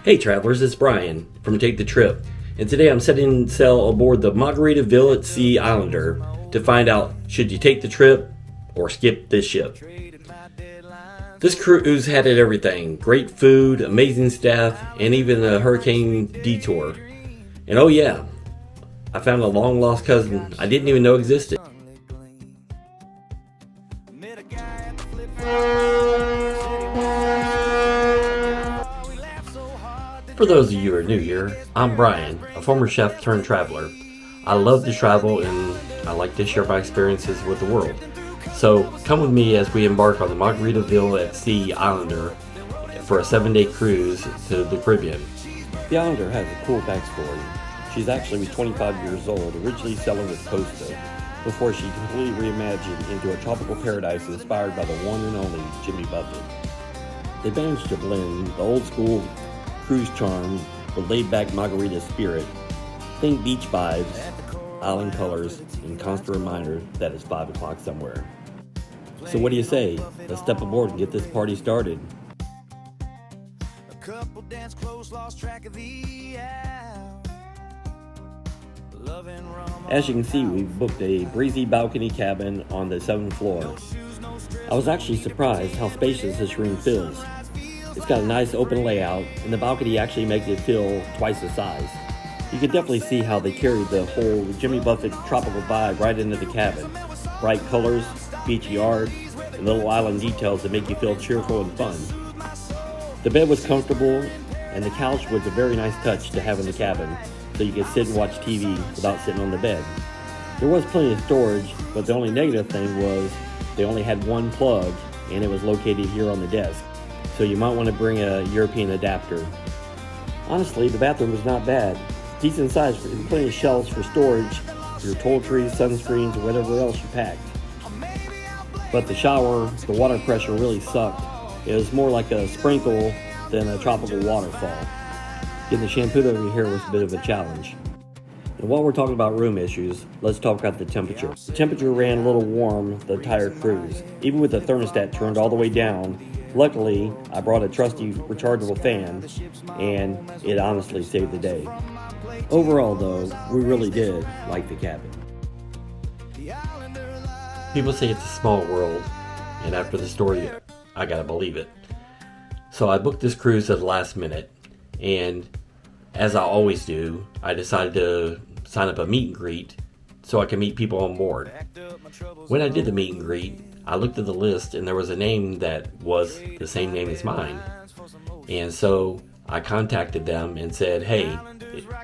Hey travelers, it's Brian from Take the Trip, and today I'm setting sail aboard the Margaritaville at Sea Islander to find out should you take the trip or skip this ship. This cruise had everything: great food, amazing staff, and even a hurricane detour. And oh yeah, I found a long lost cousin I didn't even know existed. For those of you who are new here, I'm Brian, a former chef turned traveler. I love to travel and I like to share my experiences with the world. So come with me as we embark on the Margaritaville at Sea Islander for a 7-day cruise to the Caribbean. The Islander has a cool backstory. She's actually 25 years old, originally sailing with Costa, before she completely reimagined into a tropical paradise inspired by the one and only Jimmy Buffett. They managed to blend the old school cruise charm with laid-back margarita spirit. Think beach vibes, island colors, and constant reminder that it's 5 o'clock somewhere. So what do you say? Let's step aboard and get this party started. As you can see, we booked a breezy balcony cabin on the 7th floor. I was actually surprised how spacious this room feels. It's got a nice open layout, and the balcony actually makes it feel twice the size. You can definitely see how they carried the whole Jimmy Buffett tropical vibe right into the cabin. Bright colors, beachy art, and little island details that make you feel cheerful and fun. The bed was comfortable, and the couch was a very nice touch to have in the cabin, so you could sit and watch TV without sitting on the bed. There was plenty of storage, but the only negative thing was they only had one plug, and it was located here on the desk. So you might want to bring a European adapter. Honestly, the bathroom was not bad. Decent size and plenty of shelves for storage, your toiletries, sunscreens, or whatever else you packed. But the shower, the water pressure really sucked. It was more like a sprinkle than a tropical waterfall. Getting the shampoo over your hair was a bit of a challenge. And while we're talking about room issues, let's talk about the temperature. The temperature ran a little warm the entire cruise, even with the thermostat turned all the way down. Luckily, I brought a trusty rechargeable fan, and it honestly saved the day. Overall, though, we really did like the cabin. People say it's a small world, and after the story, I gotta believe it. So I booked this cruise at the last minute, and as I always do, I decided to sign up a meet and greet so I can meet people on board. When I did the meet and greet, I looked at the list and there was a name that was the same name as mine. And so I contacted them and said, hey,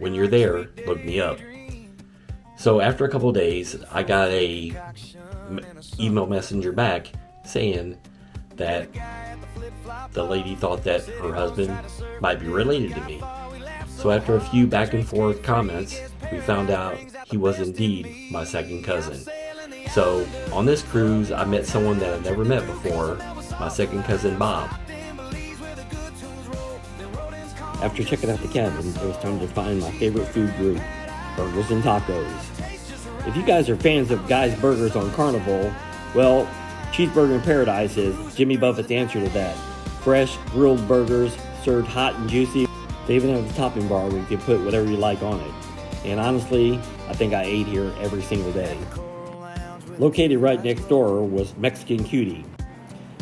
when you're there, look me up. So after a couple of days, I got a email messenger back saying that the lady thought that her husband might be related to me. So after a few back and forth comments, we found out he was indeed my second cousin. So on this cruise, I met someone that I've never met before, my second cousin Bob. After checking out the cabin, it was time to find my favorite food group, burgers and tacos. If you guys are fans of Guy's Burgers on Carnival, well, Cheeseburger in Paradise is Jimmy Buffett's answer to that. Fresh, grilled burgers, served hot and juicy. They even have a topping bar where you can put whatever you like on it. And honestly, I think I ate here every single day. Located right next door was Mexican Cutie.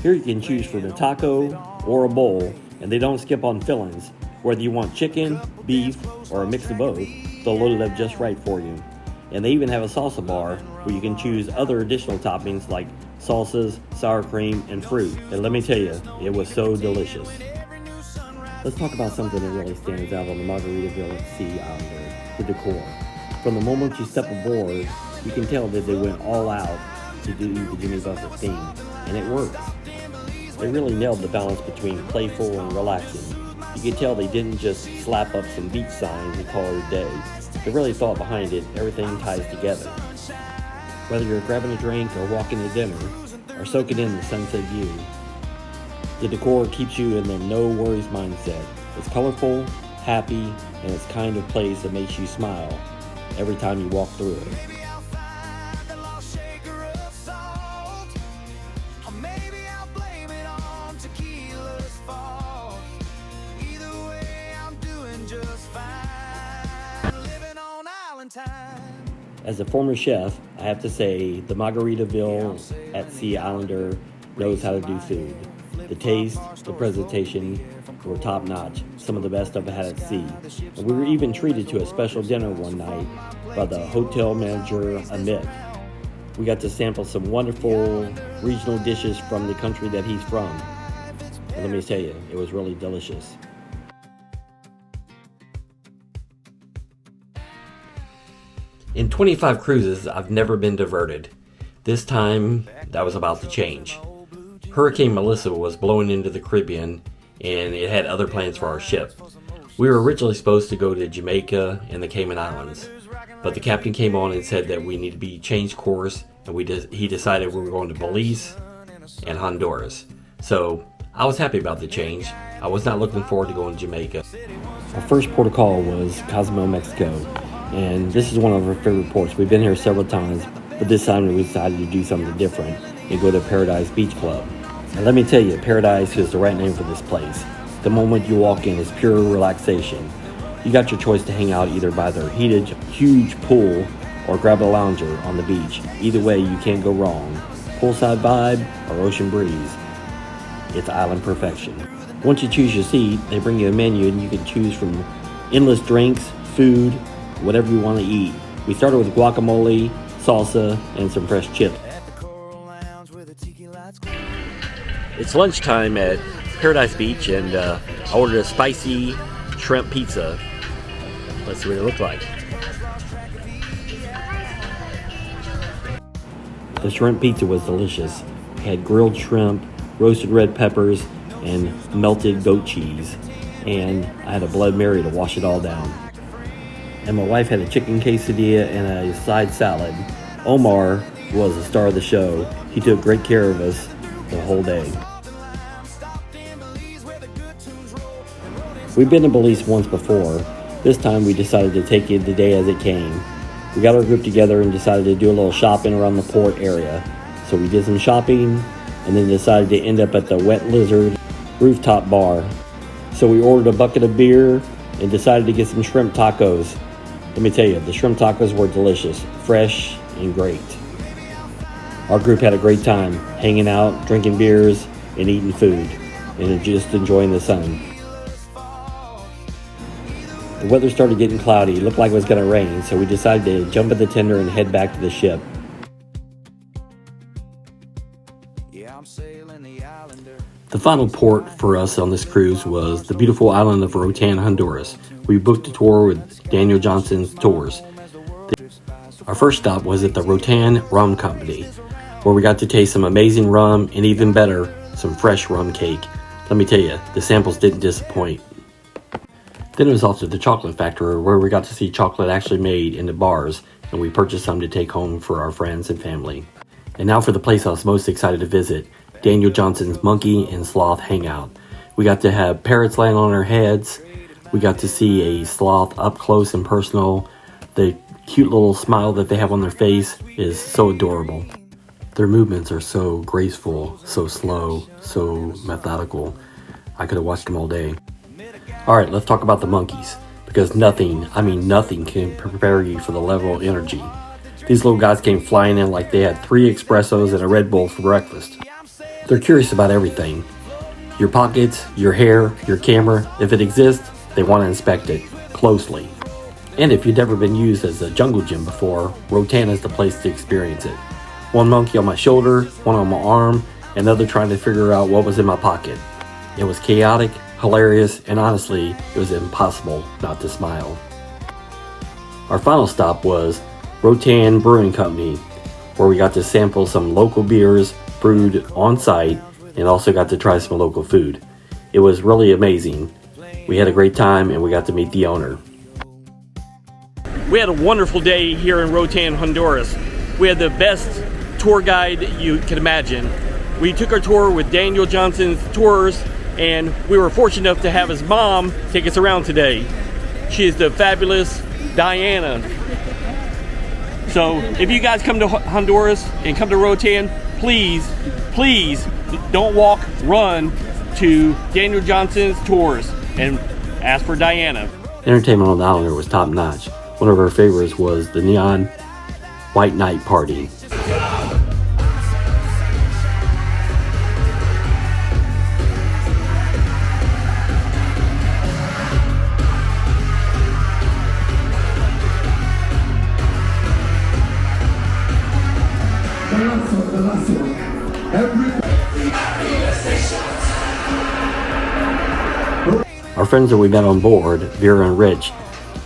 Here you can choose from a taco or a bowl, and they don't skip on fillings. Whether you want chicken, beef, or a mix of both, they'll load it up just right for you. And they even have a salsa bar where you can choose other additional toppings like salsas, sour cream, and fruit. And let me tell you, it was so delicious. Let's talk about something that really stands out on the Margaritaville at Sea Islander, the decor. From the moment you step aboard, you can tell that they went all out to do the Jimmy Buffett theme, and it works. They really nailed the balance between playful and relaxing. You can tell they didn't just slap up some beach signs and call it a day. They really thought behind it, everything ties together. Whether you're grabbing a drink or walking to dinner, or soaking in the sunset view, the decor keeps you in the no worries mindset. It's colorful, happy, and it's the kind of place that makes you smile every time you walk through it. As a former chef, I have to say the Margaritaville at Sea Islander knows how to do food. The taste, the presentation were top notch, some of the best I've had at sea. And we were even treated to a special dinner one night by the hotel manager Amit. We got to sample some wonderful regional dishes from the country that he's from. And let me tell you, it was really delicious. In 25 cruises, I've never been diverted. This time, that was about to change. Hurricane Melissa was blowing into the Caribbean, and it had other plans for our ship. We were originally supposed to go to Jamaica and the Cayman Islands, but the captain came on and said that we need to be changed course, and he decided we were going to Belize and Honduras. So I was happy about the change. I was not looking forward to going to Jamaica. Our first port of call was Cozumel, Mexico. And this is one of our favorite ports. We've been here several times, but this time we decided to do something different and go to Paradise Beach Club. And let me tell you, Paradise is the right name for this place. The moment you walk in is pure relaxation. You got your choice to hang out either by their heated, huge pool or grab a lounger on the beach. Either way, you can't go wrong. Poolside vibe or ocean breeze. It's island perfection. Once you choose your seat, they bring you a menu and you can choose from endless drinks, food, whatever you want to eat. We started with guacamole, salsa, and some fresh chips. It's lunchtime at Paradise Beach, and I ordered a spicy shrimp pizza. Let's see what it looked like. The shrimp pizza was delicious. It had grilled shrimp, roasted red peppers, and melted goat cheese. And I had a Blood Mary to wash it all down. And my wife had a chicken quesadilla and a side salad. Omar was the star of the show. He took great care of us the whole day. We've been to Belize once before. This time we decided to take it the day as it came. We got our group together and decided to do a little shopping around the port area. So we did some shopping and then decided to end up at the Wet Lizard rooftop bar. So we ordered a bucket of beer and decided to get some shrimp tacos. Let me tell you, the shrimp tacos were delicious, fresh, and great. Our group had a great time, hanging out, drinking beers, and eating food, and just enjoying the sun. The weather started getting cloudy. It looked like it was going to rain, so we decided to jump at the tender and head back to the ship. The final port for us on this cruise was the beautiful island of Roatán, Honduras. We booked a tour with Daniel Johnson's Tours. Our first stop was at the Roatán Rum Company, where we got to taste some amazing rum and even better, some fresh rum cake. Let me tell you, the samples didn't disappoint. Then it was off to the chocolate factory, where we got to see chocolate actually made in the bars, and we purchased some to take home for our friends and family. And now for the place I was most excited to visit, Daniel Johnson's Monkey and Sloth Hangout. We got to have parrots land on our heads. We got to see a sloth up close and personal. The cute little smile that they have on their face is so adorable. Their movements are so graceful, so slow, so methodical. I could have watched them all day. Alright, let's talk about the monkeys, because nothing can prepare you for the level of energy. These little guys came flying in like they had 3 espressos and a Red Bull for breakfast. They're curious about everything. Your pockets, your hair, your camera. If it exists, they want to inspect it closely. And if you've never been used as a jungle gym before, Roatán is the place to experience it. One monkey on my shoulder, one on my arm, another trying to figure out what was in my pocket. It was chaotic, hilarious, and honestly, it was impossible not to smile. Our final stop was Roatán Brewing Company, where we got to sample some local beers brewed on site and also got to try some local food. It was really amazing. We had a great time and we got to meet the owner. We had a wonderful day here in Roatán, Honduras. We had the best tour guide you could imagine. We took our tour with Daniel Johnson's Tours, and we were fortunate enough to have his mom take us around today. She is the fabulous Diana. So if you guys come to Honduras and come to Roatán, please don't walk, run to Daniel Johnson's Tours and ask for Diana. Entertainment on the Islander was top notch. One of our favorites was the neon white knight party. Our friends that we met on board, Vera and Rich,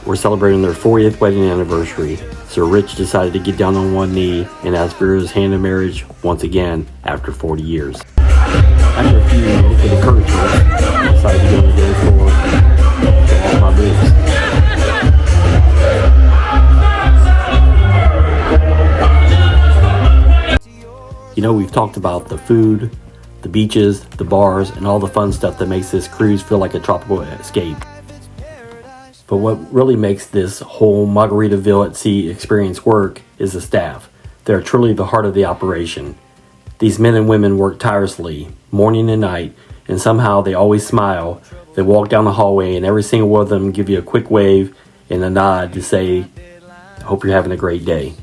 were celebrating their 40th wedding anniversary, so Rich decided to get down on one knee and ask Vera's hand in marriage once again after 40 years. After a few liquid encouragement, I decided to go to the dance floor to all my boobs. You know, we've talked about the food, the beaches, the bars, and all the fun stuff that makes this cruise feel like a tropical escape. But what really makes this whole Margaritaville at sea experience work is the staff. They are truly the heart of the operation. These men and women work tirelessly, morning and night, and somehow they always smile. They walk down the hallway and every single one of them give you a quick wave and a nod to say, "I hope you're having a great day."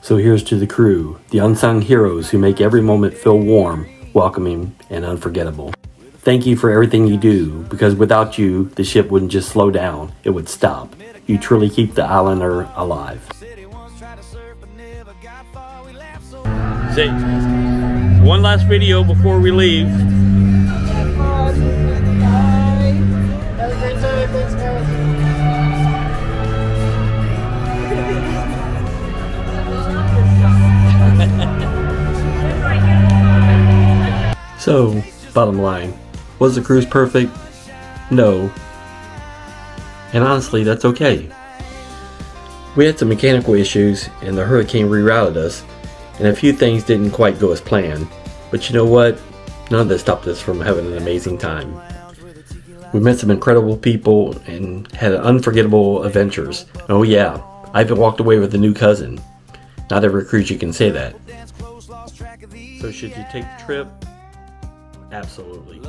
So here's to the crew, the unsung heroes who make every moment feel warm, welcoming, and unforgettable. Thank you for everything you do, because without you, the ship wouldn't just slow down, it would stop. You truly keep the Islander alive. Say, one last video before we leave. So, bottom line, was the cruise perfect? No. And honestly, that's okay. We had some mechanical issues and the hurricane rerouted us, and a few things didn't quite go as planned. But you know what? None of that stopped us from having an amazing time. We met some incredible people and had unforgettable adventures. Oh yeah, I even walked away with a new cousin. Not every cruise you can say that. So should you take the trip? Absolutely.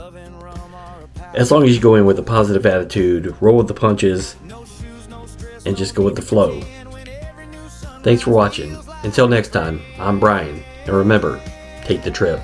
As long as you go in with a positive attitude, roll with the punches, and just go with the flow. Thanks for watching. Until next time, I'm Brian, and remember, take the trip.